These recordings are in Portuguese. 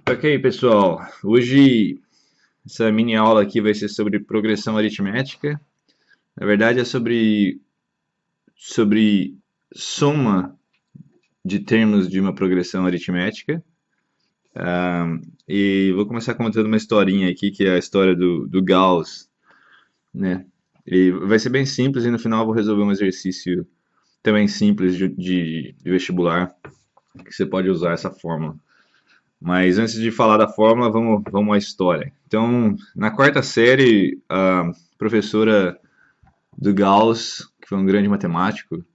Ok, pessoal. Hoje essa mini aula aqui vai ser sobre progressão aritmética. Na verdade é sobre soma de termos de uma progressão aritmética. E vou começar contando uma historinha aqui, que é a história do Gauss, né? E vai ser bem simples e no final eu vou resolver um exercício também simples de vestibular, que você pode usar essa fórmula. Mas antes de falar da fórmula, vamos à história. Então, na quarta série, a professora do Gauss, que foi um grande matemático,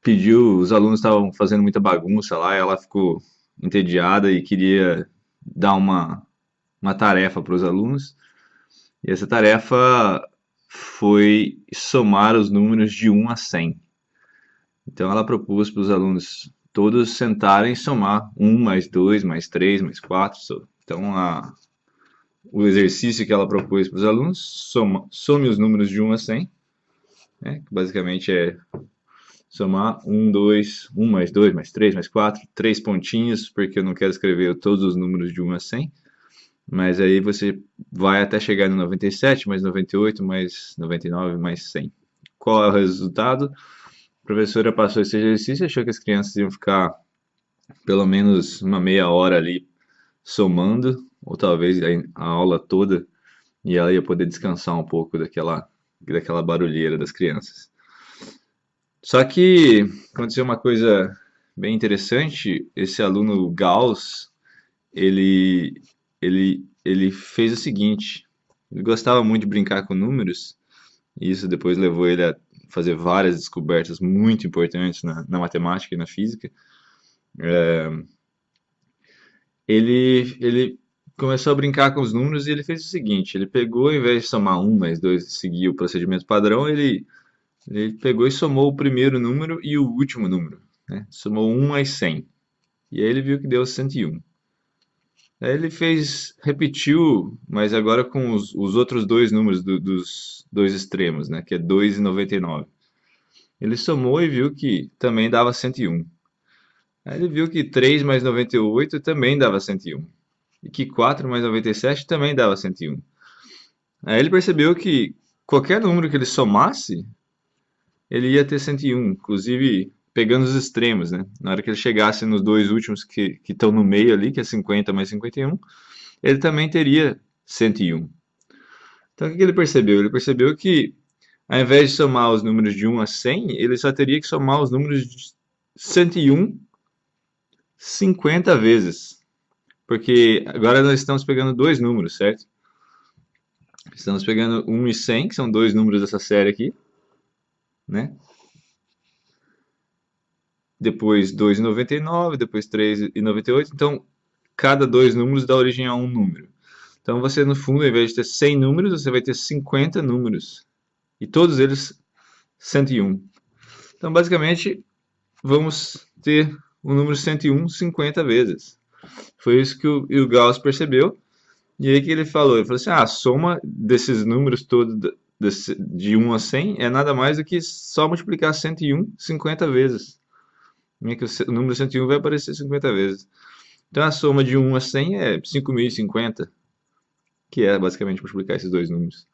pediu, os alunos estavam fazendo muita bagunça lá, e ela ficou entediada e queria dar uma tarefa para os alunos. E essa tarefa foi somar os números de 1 a 100. Então ela propôs para os alunos todos sentarem e somar 1 mais 2 mais 3 mais 4. Então o exercício que ela propôs para os alunos, some os números de 1 a 100, né, que basicamente é somar 1 mais 2 mais 3 mais 4, 3 pontinhos, porque eu não quero escrever todos os números de 1 a 100, mas aí você vai até chegar no 97, mais 98, mais 99, mais 100. Qual é o resultado? A professora passou esse exercício e achou que as crianças iam ficar pelo menos uma meia hora ali somando, ou talvez a aula toda, e ela ia poder descansar um pouco daquela barulheira das crianças. Só que aconteceu uma coisa bem interessante. Esse aluno Gauss, ele, ele fez o seguinte: ele gostava muito de brincar com números, e isso depois levou ele a fazer várias descobertas muito importantes na matemática e na física. Ele começou a brincar com os números e ele fez o seguinte: ele pegou, ao invés de somar 1 mais 2 e seguir o procedimento padrão, ele pegou e somou o primeiro número e o último número, né? Somou 1 mais 100. E aí ele viu que deu 101. Aí ele repetiu, mas agora com os outros dois números dos dois extremos, né? Que é 2 e 99. Ele somou e viu que também dava 101. Aí ele viu que 3 mais 98 também dava 101. E que 4 mais 97 também dava 101. Aí ele percebeu que qualquer número que ele somasse, ele ia ter 101, inclusive pegando os extremos, né? Na hora que ele chegasse nos dois últimos que estão no meio ali, que é 50 mais 51, ele também teria 101. Então o que ele percebeu? Ele percebeu que ao invés de somar os números de 1 a 100, ele só teria que somar os números de 101 50 vezes. Porque agora nós estamos pegando dois números, certo? Estamos pegando 1 e 100, que são dois números dessa série aqui, né? Depois 2 e 99, depois 3 e 98. Então, cada dois números dá origem a um número. Então, você, no fundo, ao invés de ter 100 números, você vai ter 50 números. E todos eles 101. Então, basicamente, vamos ter o número 101 50 vezes. Foi isso que o Gauss percebeu. E aí que ele falou? Ele falou assim, a soma desses números todos de 1 a 100 é nada mais do que só multiplicar 101 50 vezes. Que o número 101 vai aparecer 50 vezes. Então a soma de 1 a 100 é 5050, que é basicamente multiplicar esses dois números.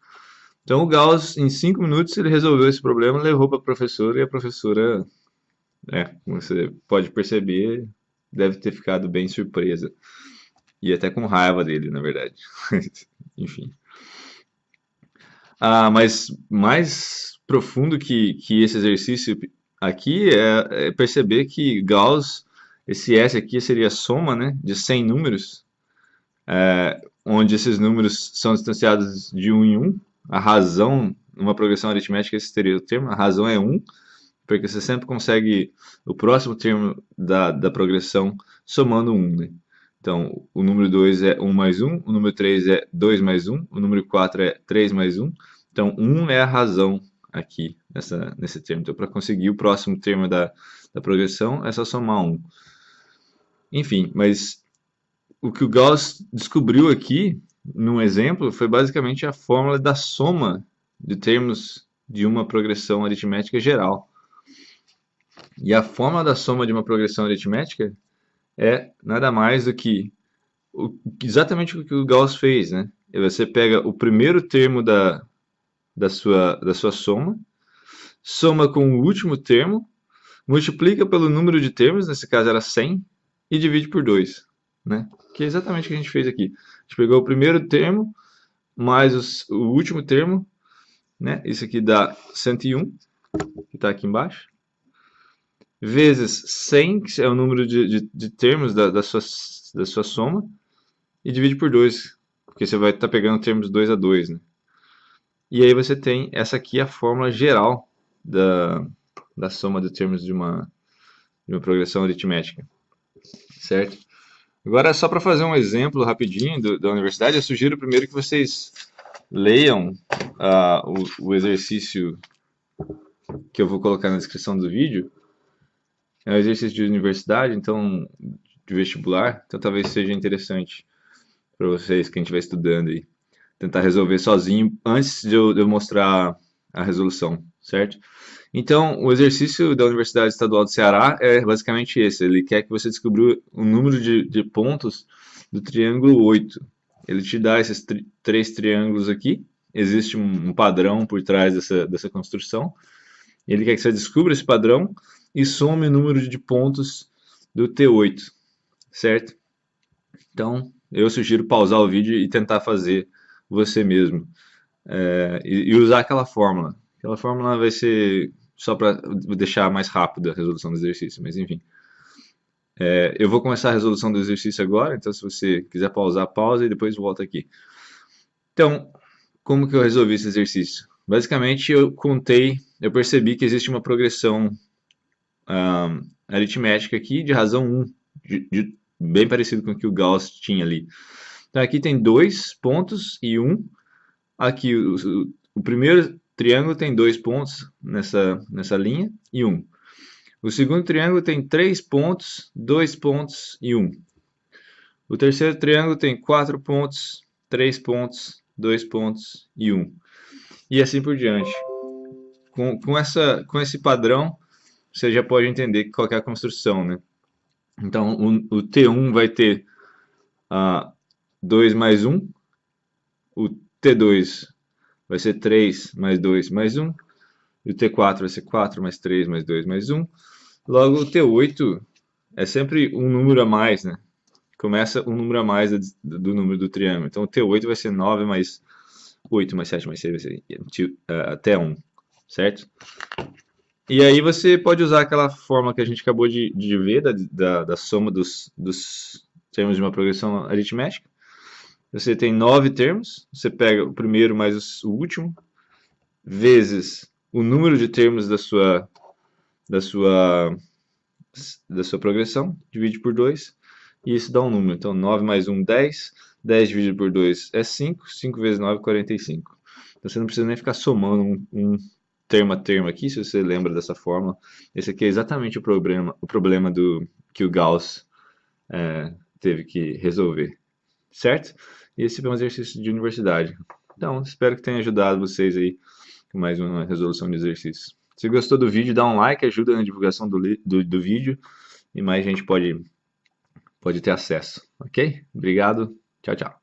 Então o Gauss, em 5 minutos, ele resolveu esse problema, levou para a professora, e a professora, como você pode perceber, deve ter ficado bem surpresa. E até com raiva dele, na verdade. Enfim. Mas mais profundo que esse exercício aqui é perceber que Gauss, esse S aqui seria a soma, né, de 100 números, onde esses números são distanciados de um em um. A razão, numa progressão aritmética, esse seria o termo, a razão é 1, porque você sempre consegue o próximo termo da progressão somando 1, né? Então, o número 2 é 1 mais 1, o número 3 é 2 mais 1, o número 4 é 3 mais 1. Então, 1 é a razão aqui, nesse termo. Então, para conseguir o próximo termo da progressão, é só somar 1. Enfim, mas o que o Gauss descobriu aqui, num exemplo, foi basicamente a fórmula da soma de termos de uma progressão aritmética geral. E a fórmula da soma de uma progressão aritmética é nada mais do que exatamente o que o Gauss fez, né? Você pega o primeiro termo da sua soma, soma com o último termo, multiplica pelo número de termos, nesse caso era 100, e divide por 2, né? Que é exatamente o que a gente fez aqui. A gente pegou o primeiro termo, mais o último termo, né? Isso aqui dá 101, que está aqui embaixo, vezes 100, que é o número de termos da sua soma, e divide por 2, porque você vai estar pegando termos 2 a 2, né? E aí você tem essa aqui, a fórmula geral da soma de termos de uma progressão aritmética, certo? Agora, só para fazer um exemplo rapidinho da universidade, eu sugiro primeiro que vocês leiam o exercício que eu vou colocar na descrição do vídeo. É um exercício de universidade, então, de vestibular, então talvez seja interessante para vocês, quem estiver estudando aí, tentar resolver sozinho antes de eu mostrar a resolução, certo? Então, o exercício da Universidade Estadual do Ceará é basicamente esse. Ele quer que você descubra o número de pontos do triângulo 8. Ele te dá esses três triângulos aqui. Existe um padrão por trás dessa construção. Ele quer que você descubra esse padrão e some o número de pontos do T8, certo? Então, eu sugiro pausar o vídeo e tentar fazer você mesmo. E usar aquela fórmula. Aquela fórmula vai ser só para deixar mais rápida a resolução do exercício, mas enfim. Eu vou começar a resolução do exercício agora, então se você quiser pausar, pausa e depois volta aqui. Então, como que eu resolvi esse exercício? Basicamente, eu percebi que existe uma progressão aritmética aqui de razão 1, bem parecido com o que o Gauss tinha ali. Então aqui tem 2 pontos e 1. Aqui o primeiro triângulo tem 2 pontos nessa linha e 1. O segundo triângulo tem 3 pontos, 2 pontos e 1. O terceiro triângulo tem 4 pontos, 3 pontos, 2 pontos e 1. E assim por diante. Com esse padrão, você já pode entender qual é a construção, né? Então, o T1 vai ter 2 mais 1. O T2 vai ser 3 mais 2 mais 1. E o T4 vai ser 4 mais 3 mais 2 mais 1. Logo, o T8 é sempre um número a mais, né? Começa um número a mais do número do triângulo. Então, o T8 vai ser 9 mais 8 mais 7 mais 6 vai ser até 1, certo? E aí você pode usar aquela fórmula que a gente acabou de ver, da soma dos termos de uma progressão aritmética. Você tem 9 termos, você pega o primeiro mais o último, vezes o número de termos da sua progressão, divide por 2, e isso dá um número. Então, 9 mais 1, 10. 10 dividido por 2 é 5. 5 vezes 9, 45. Então, você não precisa nem ficar somando um termo a termo aqui, se você lembra dessa fórmula. Esse aqui é exatamente o problema que o Gauss teve que resolver, certo? E esse é um exercício de universidade. Então, espero que tenha ajudado vocês aí com mais uma resolução de exercício. Se gostou do vídeo, dá um like, ajuda na divulgação do vídeo e mais gente pode ter acesso, ok? Obrigado, tchau, tchau.